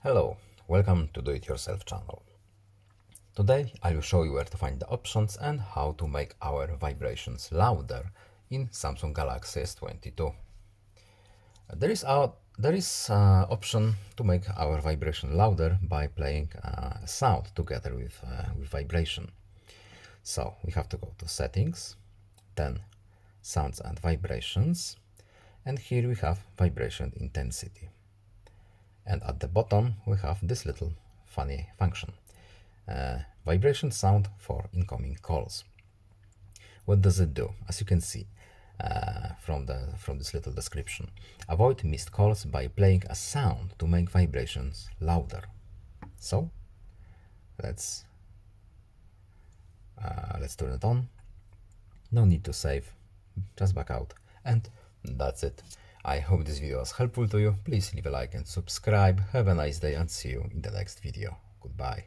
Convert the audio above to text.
Hello, welcome to Do It Yourself channel. Today I will show you where to find the options and how to make our vibrations louder in Samsung Galaxy S22. There is option to make our vibration louder by playing sound together with vibration. So we have to go to settings, then sounds and vibrations, and here we have vibration intensity. And at the bottom we have this little funny function, vibration sound for incoming calls. What does it do? As you can see from this little description, avoid missed calls by playing a sound to make vibrations louder. So let's turn it on. No need to save, just back out, and that's it. I hope this video was helpful to you. Please leave a like and subscribe. Have a nice day and see you in the next video. Goodbye.